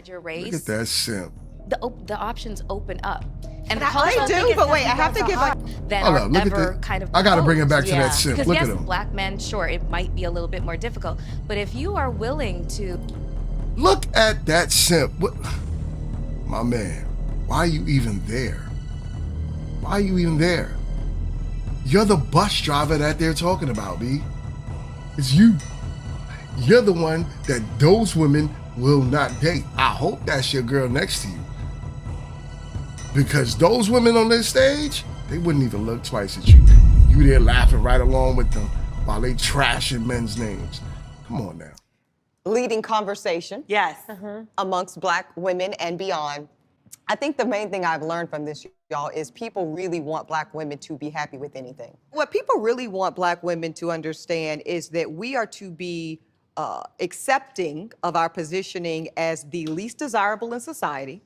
outside your race. Look at that simp. The options open up. And the I do, but wait, I have to give that Hold are up, look at ever that. kind of I gotta bring it back to proposed. that simp. Because Look yes, at him. black men, sure, it might be a little bit more difficult, but if you are willing to... Look at that simp. What? My man, why are you even there? Why are you even there? You're the bus driver that they're talking about, B. It's you. You're the one that those women will not date. I hope that's your girl next to you. Because those women on this stage, they wouldn't even look twice at you. You there laughing right along with them while they trashing men's names. Come on now. leading conversation. Yes. Amongst black women and beyond. I think the main thing I've learned from this, y'all, is people really want black women to be happy with anything. What people really want black women to understand is that we are to be accepting of our positioning as the least desirable in society.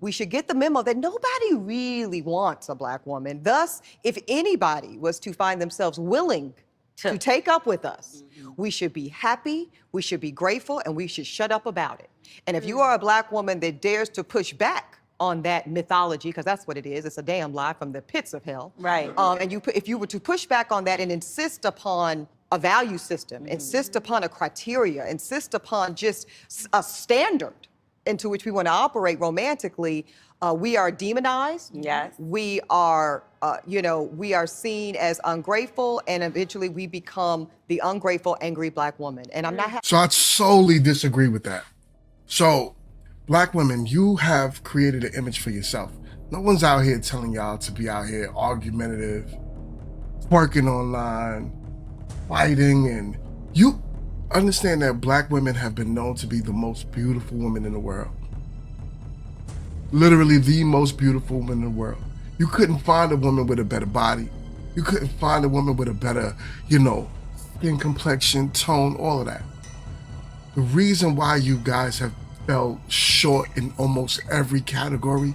We should get the memo that nobody really wants a black woman. Thus, if anybody was to find themselves willing to take up with us, we should be happy, we should be grateful, and we should shut up about it. And if you are a black woman that dares to push back on that mythology, because that's what it is, it's a damn lie from the pits of hell. Right. And if you were to push back on that and insist upon a value system, insist upon a criteria, insist upon just a standard into which we want to operate romantically, we are demonized. Yes. We are, we are seen as ungrateful, and eventually we become the ungrateful, angry black woman. And I'm not. So I solely disagree with that. So, black women, you have created an image for yourself. No one's out here telling y'all to be out here argumentative, working online, fighting, and you understand that black women have been known to be the most beautiful women in the world. Literally the most beautiful woman in the world. You couldn't find a woman with a better body. You couldn't find a woman with a better, skin complexion, tone, all of that. The reason why you guys have fell short in almost every category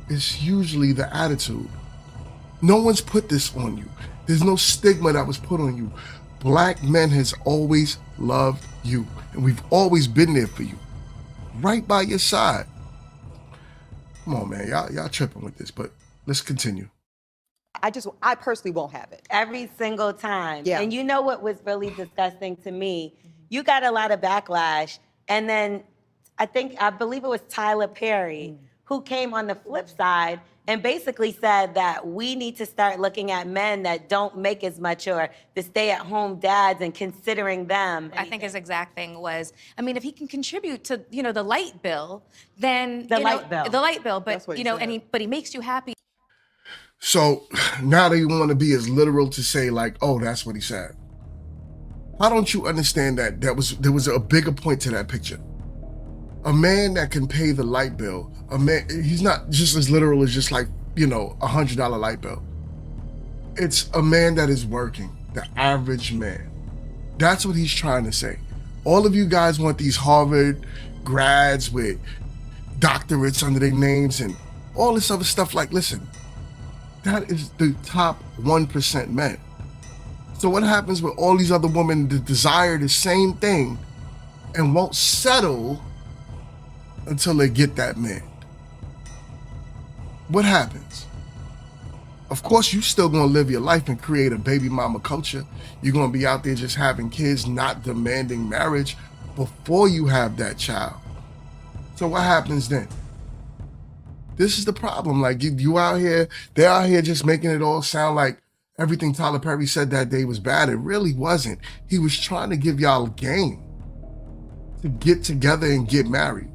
is usually the attitude. No one's put this on you. There's no stigma that was put on you. Black men has always loved you, and we've always been there for you, right by your side. Come on, man, y'all tripping with this, but let's continue. I personally won't have it. Every single time. Yeah. And you know what was really disgusting to me? You got a lot of backlash, and then I believe it was Tyler Perry who came on the flip side and basically said that we need to start looking at men that don't make as much, or the stay-at-home dads, and considering them. I think his exact thing was, if he can contribute to, the light bill, then The light bill, but That's what he said. but he makes you happy. So now they want to be as literal to say like, oh, that's what he said. Why don't you understand that there was a bigger point to that picture? A man that can pay the light bill, he's not just as literal as just like, $100 light bill. It's a man that is working, the average man. That's what he's trying to say. All of you guys want these Harvard grads with doctorates under their names and all this other stuff. Like, listen, that is the top 1% men. So what happens with all these other women that desire the same thing and won't settle until they get that man? What happens? Of course, you still gonna live your life and create a baby mama culture. You're gonna be out there just having kids, not demanding marriage before you have that child. So what happens then? This is the problem. Like you out here, they're out here just making it all sound like everything Tyler Perry said that day was bad. It really wasn't. He was trying to give y'all game to get together and get married.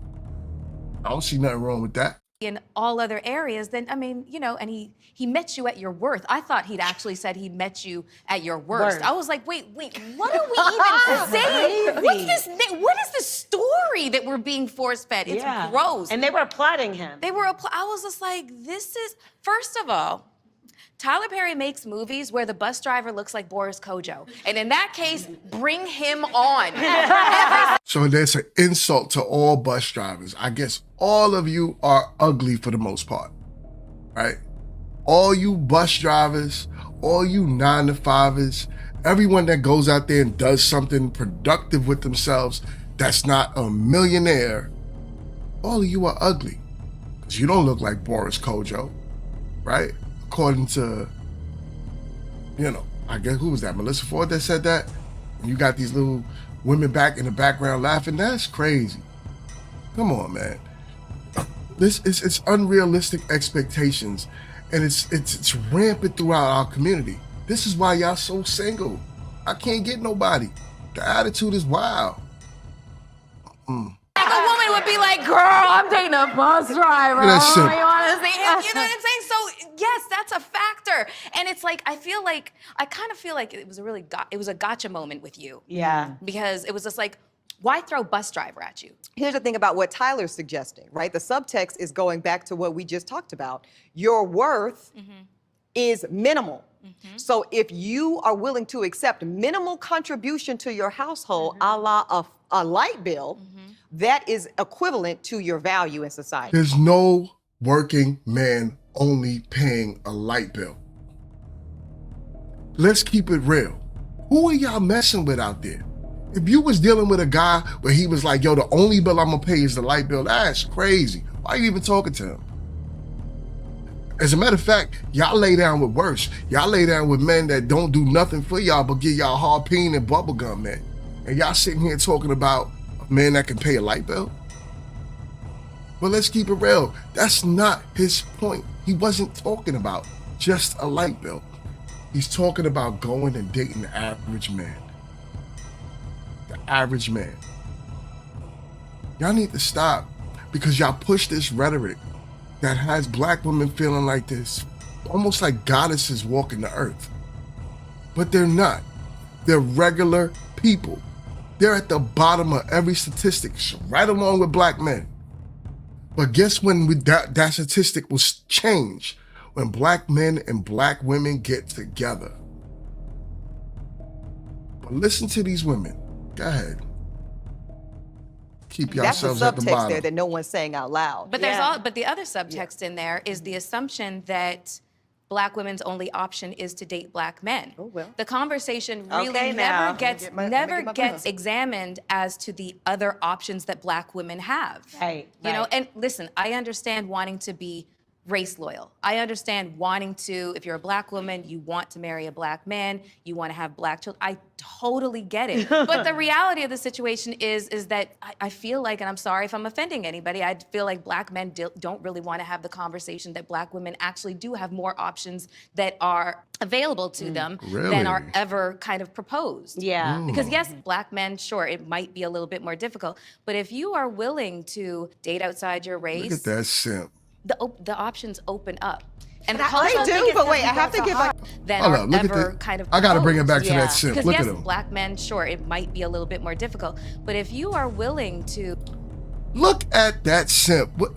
I don't see nothing wrong with that. In all other areas, then, and he met you at your worth. I thought he'd actually said he met you at your worst. I was like, wait, what are we even saying? What is this story that we're being force-fed? It's gross. And they were applauding him. I was just like, this is, first of all, Tyler Perry makes movies where the bus driver looks like Boris Kojo. And in that case, bring him on. So that's an insult to all bus drivers. I guess all of you are ugly for the most part, right? All you bus drivers, all you 9-to-5ers, everyone that goes out there and does something productive with themselves that's not a millionaire, all of you are ugly. Because you don't look like Boris Kojo, right? According to, I guess, who was that? Melyssa Ford that said that? And you got these little women back in the background laughing. That's crazy. Come on, man. It's unrealistic expectations, and it's rampant throughout our community. This is why y'all so single. I can't get nobody. The attitude is wild. Like a woman would be like, girl, I'm dating a bus driver. That's simple. You want to see him? You know what I'm saying? So yes, that's a factor. And it's like, I kind of feel like it was a gotcha moment with you. Yeah. Because it was just like, why throw bus driver at you? Here's the thing about what Tyler's suggesting, right? The subtext is going back to what we just talked about. Your worth is minimal. So if you are willing to accept minimal contribution to your household, a la a light bill, that is equivalent to your value in society. There's no working man only paying a light bill. Let's keep it real. Who are y'all messing with out there? If you was dealing with a guy where he was like, yo, the only bill I'm gonna pay is the light bill, that's crazy. Why are you even talking to him? As a matter of fact, y'all lay down with worse. Y'all lay down with men that don't do nothing for y'all but give y'all harpoon and bubblegum, man. And y'all sitting here talking about a man that can pay a light bill? Well, let's keep it real. That's not his point. He wasn't talking about just a light bill. He's talking about going and dating the average man. The average man. Y'all need to stop, because y'all push this rhetoric that has black women feeling like this, almost like goddesses walking the earth. But they're not. They're regular people. They're at the bottom of every statistic, right along with black men. But guess when that statistic will change? When black men and black women get together. But listen to these women. Go ahead. Keep yourselves at the That's the subtext bottom. there that no one's saying out loud. But but the other subtext in there is the assumption that black women's only option is to date black men. Oh, well. The conversation really Okay, now. never gets examined as to the other options that black women have. Right, You know, right. and listen, I understand wanting to be race loyal. I understand wanting to, if you're a black woman, you want to marry a black man, you want to have black children. I totally get it. But the reality of the situation is that I feel like, and I'm sorry if I'm offending anybody, I feel like black men don't really want to have the conversation that black women actually do have more options that are available to them than are Really? ever kind of proposed. Yeah. Because yes, black men, sure, it might be a little bit more difficult, but if you are willing to date outside your race, Look at that simp. the options open up. And the I cultural do, but wait, I have to give a... that Hold are up, look at ever that. kind of I gotta bring it back to Yeah. that simp. because Look yes, at him. black men, sure, it might be a little bit more difficult, but if you are willing to Look at that simp. What?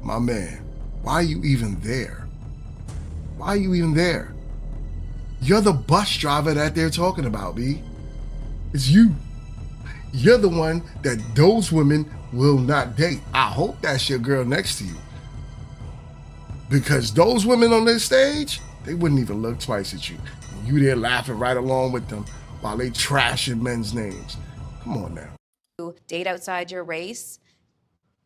My man, why are you even there? Why are you even there? You're the bus driver that they're talking about, B. It's you. You're the one that those women will not date. I hope that's your girl next to you. Because those women on this stage, they wouldn't even look twice at you. You there laughing right along with them while they trashing men's names. Come on now. date outside your race,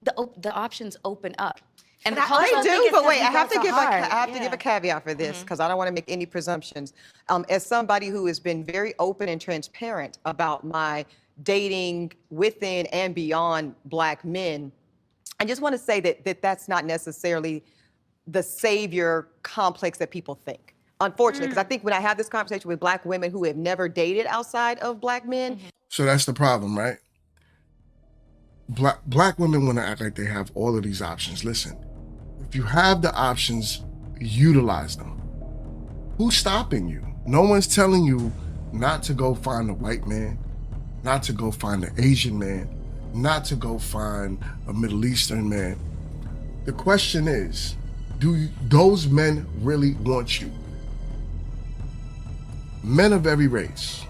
the options open up. And the I cultural do, but wait, I you have to guys give are a, hard. I have to give a caveat for this because I don't want to make any presumptions. As somebody who has been very open and transparent about my dating within and beyond black men, I just want to say that that's not necessarily the savior complex that people think. Unfortunately, because I think when I have this conversation with black women who have never dated outside of black men, So that's the problem, right? Black women want to act like they have all of these options. Listen, if you have the options, utilize them. Who's stopping you? No one's telling you not to go find a white man, not to go find an Asian man, not to go find a Middle Eastern man. The question is, do those men really want you? Men of every race,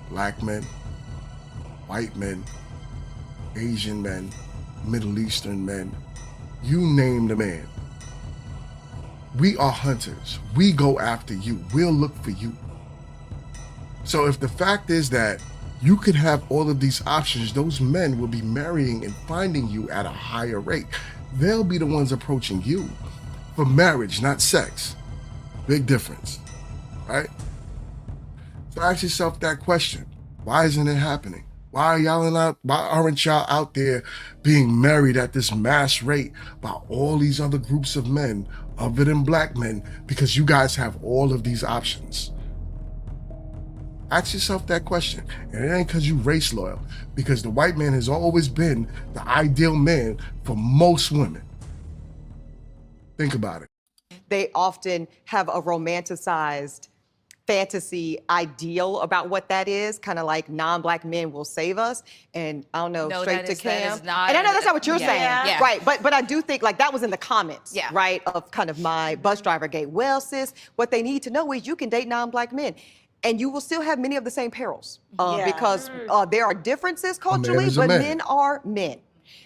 black men, white men, Asian men, Middle Eastern men, you name the man. We are hunters. We go after you. We'll look for you. So if the fact is that you could have all of these options. Those men will be marrying and finding you at a higher rate. They'll be the ones approaching you for marriage, not sex. Big difference, right? So ask yourself that question. Why isn't it happening? Why aren't y'all out there being married at this mass rate by all these other groups of men other than black men? Because you guys have all of these options. Ask yourself that question. And it ain't because you race loyal, because the white man has always been the ideal man for most women. Think about it. They often have a romanticized fantasy ideal about what that is, kind of like non-black men will save us, and I don't know, No, straight that to is- that Cam. is not- And I know that's not what you're yeah, saying, yeah. right? But I do think like that was in the comments, Yeah. right, of kind of my bus driver gate. Well, sis, what they need to know is you can date non-black men, and you will still have many of the same perils Yeah. because there are differences culturally, is a but man. men are men.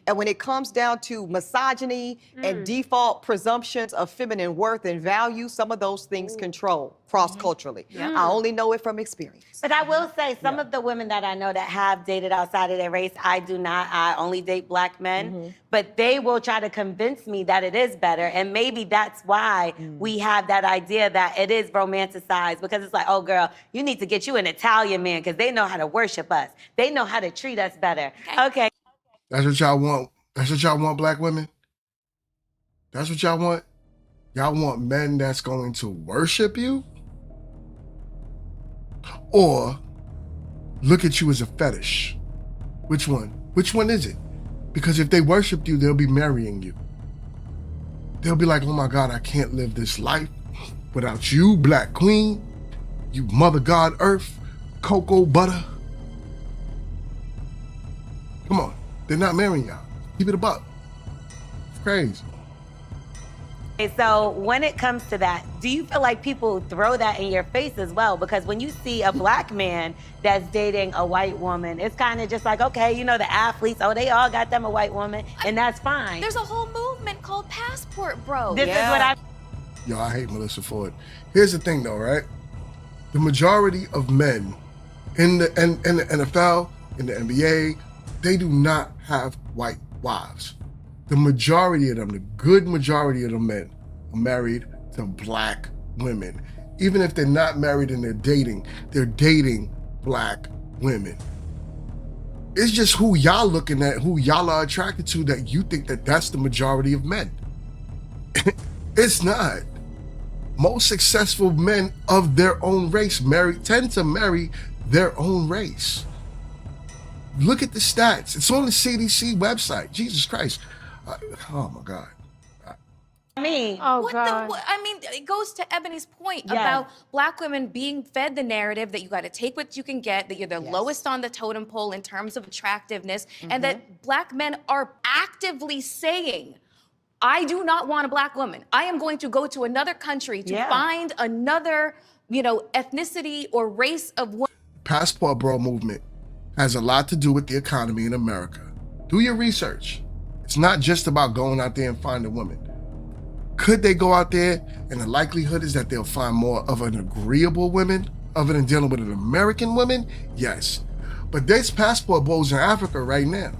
And when it comes down to misogyny and default presumptions of feminine worth and value, some of those things control cross-culturally. I only know it from experience. But I will say, some of the women that I know that have dated outside of their race, I do not. I only date black men. But they will try to convince me that it is better. And maybe that's why we have that idea that it is romanticized. Because it's like, oh, girl, you need to get you an Italian man because they know how to worship us. They know how to treat us better. Okay. That's what y'all want. That's what y'all want, black women? That's what y'all want? Y'all want men that's going to worship you? Or look at you as a fetish? Which one? Which one is it? Because if they worshiped you, they'll be marrying you. They'll be like, oh my God, I can't live this life without you, black queen, you mother god earth, cocoa butter. Come on. They're not marrying y'all. Keep it a buck. It's crazy. Okay, so when it comes to that, do you feel like people throw that in your face as well? Because when you see a black man that's dating a white woman, it's kind of just like, okay, you know, the athletes, oh, they all got them a white woman, and that's fine. There's a whole movement called Passport Bro. This is what I... Yo, I hate Melyssa Ford. Here's the thing though, right? The majority of men in the NFL, in the NBA, they do not have white wives. The majority of them, the good majority of the men, are married to black women. Even if they're not married and they're dating black women. It's just who y'all looking at, who y'all are attracted to, that you think that that's the majority of men. It's not. Most successful men of their own race tend to marry their own race. Look at the stats. It's on the CDC website. Jesus Christ. Oh my God. I mean, I mean, it goes to Ebony's point about black women being fed the narrative that you got to take what you can get, that you're the lowest on the totem pole in terms of attractiveness, and that black men are actively saying, I do not want a black woman. I am going to go to another country to find another, ethnicity or race of women. Passport Bro movement has a lot to do with the economy in America. Do your research. It's not just about going out there and finding a woman. Could they go out there, and the likelihood is that they'll find more of an agreeable woman other than dealing with an American woman? Yes. But there's passport bros in Africa right now.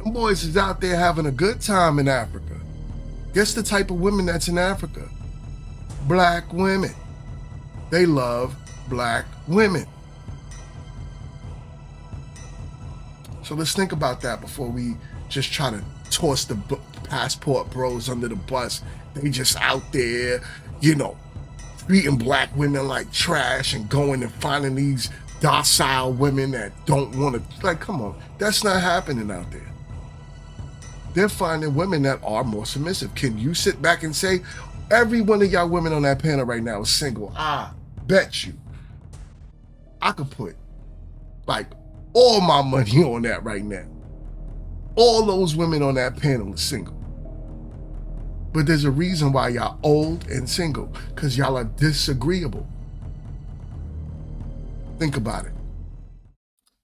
Them boys is out there having a good time in Africa. Guess the type of women that's in Africa? Black women. They love black women. So let's think about that before we just try to toss the passport bros under the bus. They just out there, treating black women like trash and going and finding these docile women that don't want to, like, come on. That's not happening out there. They're finding women that are more submissive. Can you sit back and say, every one of y'all women on that panel right now is single? I bet you. I could put, like, all my money on that right now. All those women on that panel are single. But there's a reason why y'all old and single, because y'all are disagreeable. Think about it.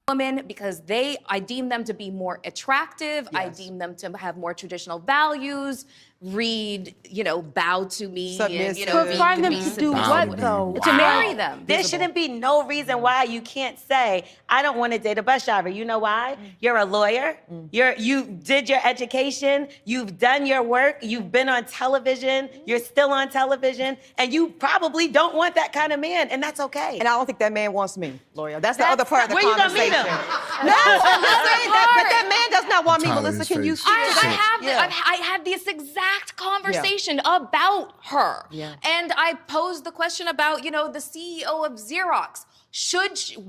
Women, because I deem them to be more attractive. I deem them to have more traditional values. read, bow to me, Submissive. and, But find them be to do submissive. what, though? To marry them. There shouldn't be no reason why you can't say, I don't want to date a bus driver. You know why? You're a lawyer. You did your education. You've done your work. You've been on television. You're still on television. And you probably don't want that kind of man, and that's okay. And I don't think that man wants me, Lawyer. That's the other part of the where you gonna meet conversation. him? No, I'm not saying that, but that man does not want me, Tyler, Melyssa. his Can you face. see I had this exact conversation about her. Yeah. And I posed the question about, the CEO of Xerox.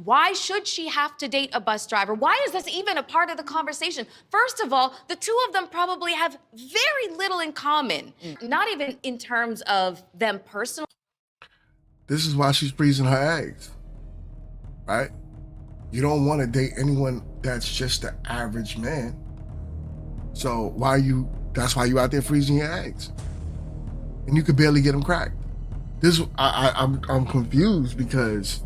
Why should she have to date a bus driver? Why is this even a part of the conversation? First of all, the two of them probably have very little in common, not even in terms of them personally. This is why she's freezing her eggs, right? You don't want to date anyone that's just the average man. So that's why you out there freezing your eggs. And you could barely get them cracked. I'm confused because,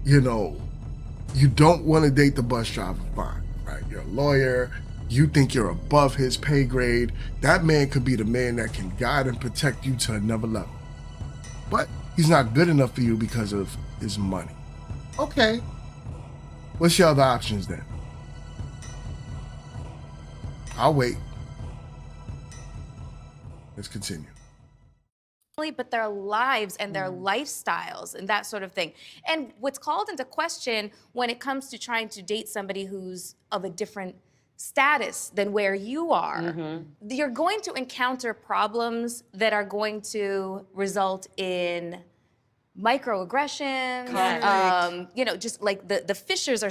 you don't want to date the bus driver, fine, right? You're a lawyer, you think you're above his pay grade. That man could be the man that can guide and protect you to another level. But he's not good enough for you because of his money. Okay. What's your other options then? I'll wait. Let's continue. But their lives and their lifestyles and that sort of thing. And what's called into question when it comes to trying to date somebody who's of a different status than where you are, you're going to encounter problems that are going to result in microaggressions, just like the fissures are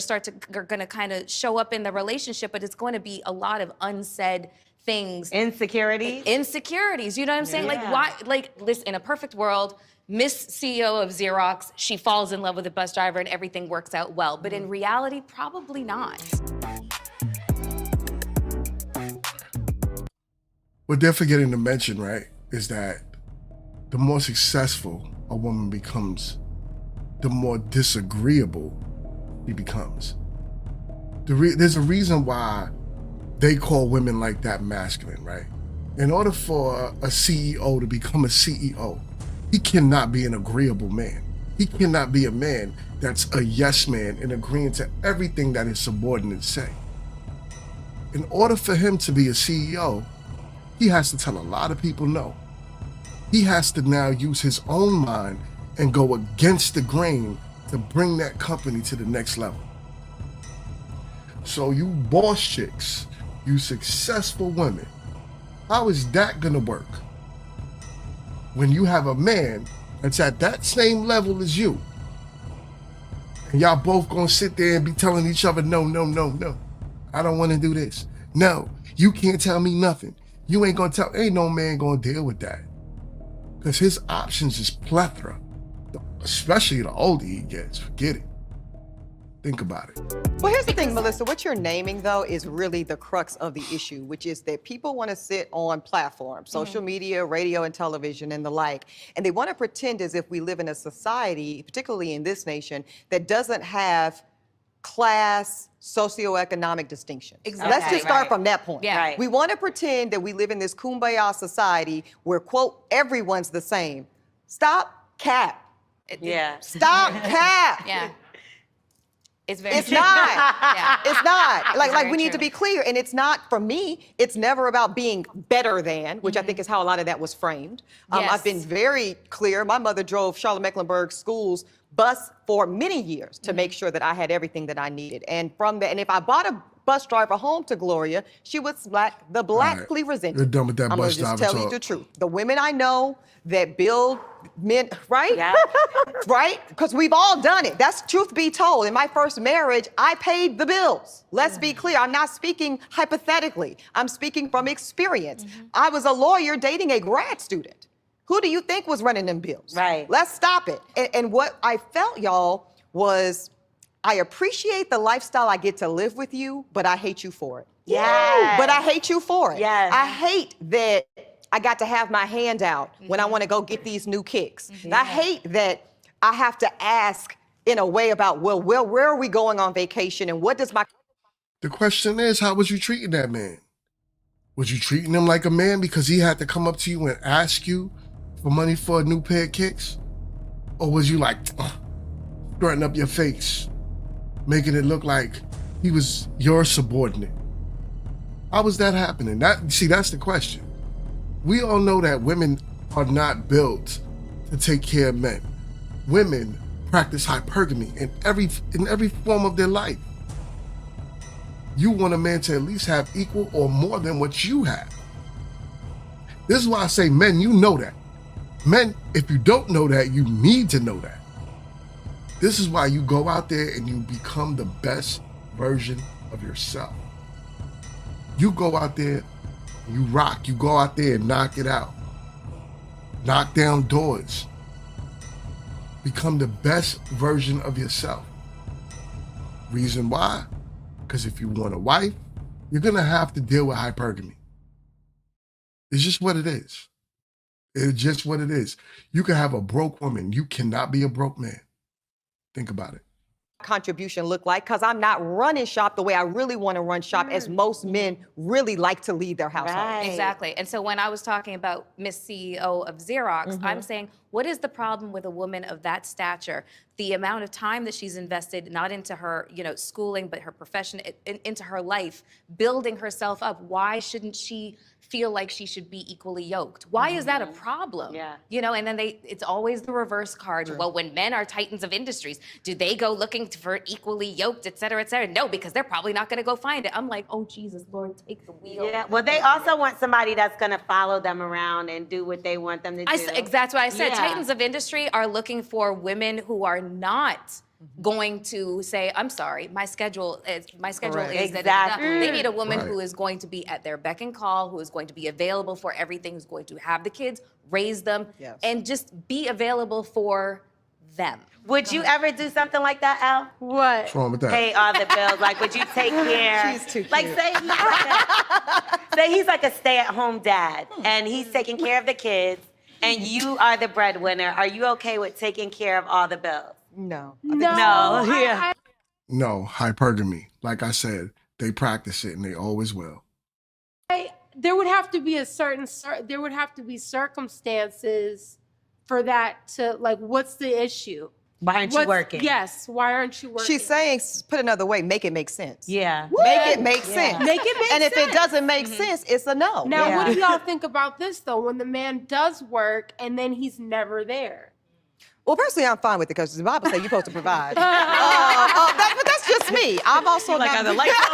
going to kind of show up in the relationship, but it's going to be a lot of unsaid things. Insecurities, you know what I'm saying? Like, why, listen, in a perfect world, Miss CEO of Xerox, she falls in love with a bus driver and everything works out well. But in reality, probably not. What they're forgetting to mention, right, is that the more successful a woman becomes, the more disagreeable she becomes. There's a reason why they call women like that masculine, right? In order for a CEO to become a CEO, he cannot be an agreeable man. He cannot be a man that's a yes man and agreeing to everything that his subordinates say. In order for him to be a CEO, he has to tell a lot of people no. He has to now use his own mind and go against the grain to bring that company to the next level. So you boss chicks, you successful women, how is that gonna work when you have a man that's at that same level as you? And y'all both gonna sit there and be telling each other, no, no, no, no. I don't wanna do this. No, you can't tell me nothing. You ain't gonna tell, ain't no man gonna deal with that. Because his options is plethora, especially the older he gets, forget it. Think about it. Well, here's the thing, Melyssa. What you're naming, though, is really the crux of the issue, which is that people want to sit on platforms, social media, radio, and television, and the like, and they want to pretend as if we live in a society, particularly in this nation, that doesn't have class, socioeconomic distinction. Exactly. Let's just start from that point. Yeah. Right. We want to pretend that we live in this kumbaya society where, quote, everyone's the same. Stop cap. Stop cap. Yeah. It's very It's true. not. Yeah. It's not. Like very we need true. to be clear. And it's not, for me, it's never about being better than, which I think is how a lot of that was framed. Yes. I've been very clear. My mother drove Charlotte-Mecklenburg School's bus for many years to make sure that I had everything that I needed. And from that, and if I bought a bus driver home to Gloria, she would blackly resent You're it. done with that I'm bus gonna just driver tell you talk. the truth. The women I know that build men, right? Yeah. Right? Because we've all done it. That's truth be told. In my first marriage, I paid the bills. Let's be clear. I'm not speaking hypothetically. I'm speaking from experience. I was a lawyer dating a grad student. Who do you think was running them bills? Right. Let's stop it. And what I felt, y'all, was I appreciate the lifestyle I get to live with you, but I hate you for it. Yes. But I hate you for it. Yes. I hate that I got to have my hand out when I want to go get these new kicks. I hate that I have to ask in a way about, well, where are we going on vacation and what does my... The question is, how was you treating that man? Was you treating him like a man because he had to come up to you and ask you for money for a new pair of kicks? Or was you like, strutting up your face, making it look like he was your subordinate? How was that happening? That's the question. We all know that women are not built to take care of men. Women practice hypergamy in every form of their life. You want a man to at least have equal or more than what you have. This is why I say, men, you know that. Men, if you don't know that, you need to know that. This is why you go out there and you become the best version of yourself. You go out there, you rock, you go out there and knock it out. Knock down doors. Become the best version of yourself. Reason why? Because if you want a wife, you're gonna have to deal with hypergamy. It's just what it is. It's just what it is. You can have a broke woman. You cannot be a broke man. Think about it. Contribution look like, because I'm not running shop the way I really want to run shop, as most men really like to lead their household. Right. Exactly. And so when I was talking about Miss CEO of Xerox, I'm saying, what is the problem with a woman of that stature? The amount of time that she's invested, not into her, schooling, but her profession, into her life, building herself up. Why shouldn't she feel like she should be equally yoked? Why is that a problem? Yeah. And then it's always the reverse card. True. Well, when men are titans of industries, do they go looking for equally yoked, et cetera, et cetera? No, because they're probably not going to go find it. I'm like, oh, Jesus, Lord, take the wheel. Yeah, well, they also want somebody that's going to follow them around and do what they want them to do. That's what I said. Yeah. Titans of industry are looking for women who are not going to say, I'm sorry, my schedule is Exactly. They need a woman Right. who is going to be at their beck and call, who is going to be available for everything, who's going to have the kids, raise them, Yes. and just be available for them. Would you ever do something like that, Al? What? What's wrong with that? Pay all the bills. Like, would you take care? She's too cute. Like, say he's like a stay-at-home dad, and he's taking care of the kids, and you are the breadwinner. Are you okay with taking care of all the bills? No. No. Yeah. No, hypergamy. Like I said, they practice it and they always will. There would have to be circumstances for that to, like, what's the issue? Why aren't you working? Yes, why aren't you working? She's saying, put another way, make it make sense. Yeah. Make it make sense. Make it make And if sense. it doesn't make sense, it's a no. Now, Yeah. what do y'all think about this, though, when the man does work and then he's never there? Well, personally, I'm fine with it because the Bible says you're supposed to provide. But that's just me. I'm also Like, not, are the lights on?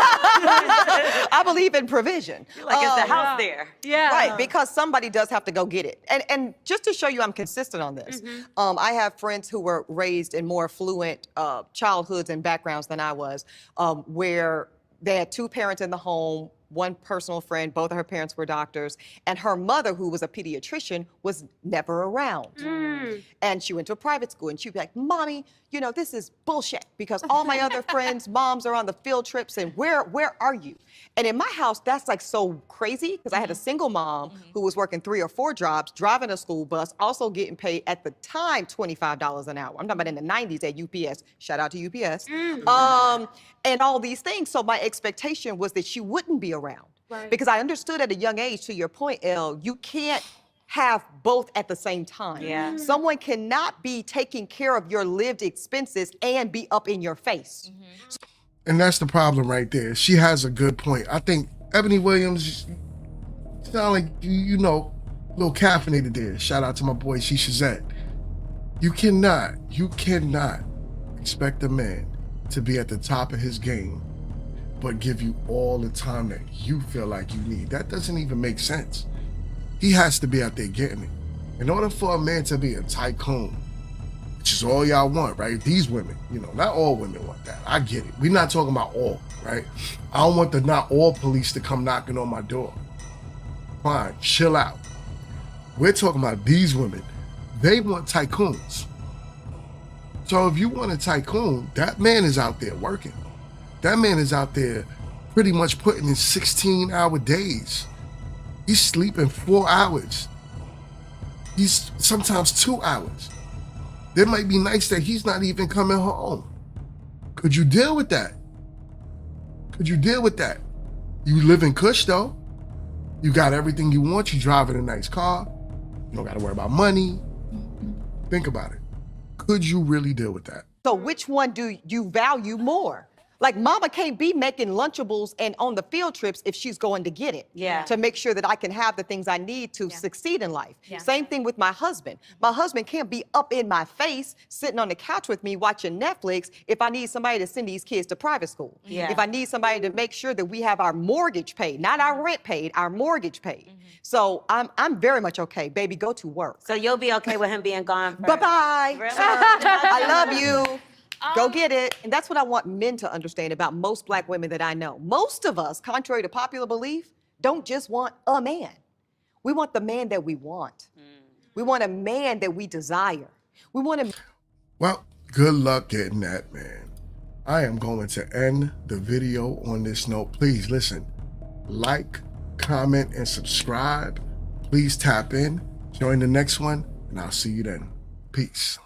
I believe in provision. Like, is the house there? Yeah. Right, because somebody does have to go get it. And just to show you I'm consistent on this, I have friends who were raised in more affluent childhoods and backgrounds than I was, where they had two parents in the home, one personal friend, both of her parents were doctors, and her mother, who was a pediatrician, was never around. And she went to a private school, and she'd be like, Mommy, this is bullshit, because all my other friends' moms are on the field trips, and where are you? And in my house, that's like so crazy, because I had a single mom who was working 3 or 4 jobs, driving a school bus, also getting paid at the time $25 an hour. I'm talking about in the 90s at UPS. Shout out to UPS. And all these things. So my expectation was that she wouldn't be around. Right. Because I understood at a young age, to your point, Elle, you can't have both at the same time. Yeah. Someone cannot be taking care of your lived expenses and be up in your face. And that's the problem right there. She has a good point. I think Eboni Williams, sound like, a little caffeinated there. Shout out to my boy, She Shazette. You cannot expect a man to be at the top of his game, but give you all the time that you feel like you need. That doesn't even make sense. He has to be out there getting it. In order for a man to be a tycoon, which is all y'all want, right? These women, not all women want that. I get it. We're not talking about all, right? I don't want the not all police to come knocking on my door. Fine, chill out. We're talking about these women. They want tycoons. So if you want a tycoon, that man is out there working. That man is out there pretty much putting in 16-hour days. He's sleeping 4 hours. He's sometimes 2 hours. There might be nights that he's not even coming home. Could you deal with that? You live in Kush though. You got everything you want. You driving a nice car. You don't got to worry about money. Think about it. Could you really deal with that? So which one do you value more? Like mama can't be making Lunchables and on the field trips if she's going to get it. Yeah. To make sure that I can have the things I need to succeed in life. Yeah. Same thing with my husband. My husband can't be up in my face, sitting on the couch with me watching Netflix if I need somebody to send these kids to private school. Yeah. If I need somebody to make sure that we have our mortgage paid, not our rent paid, our mortgage paid. So I'm very much okay. Baby, go to work. So you'll be okay with him being gone for... Bye-bye. Really? I love you. Go get it. And that's what I want men to understand about most black women that I know. Most of us, contrary to popular belief, don't just want a man. We want the man that we want. We want a man that we desire. We want a... Well, good luck getting that, man. I am going to end the video on this note. Please listen, like, comment, and subscribe. Please tap in, join the next one, and I'll see you then. Peace.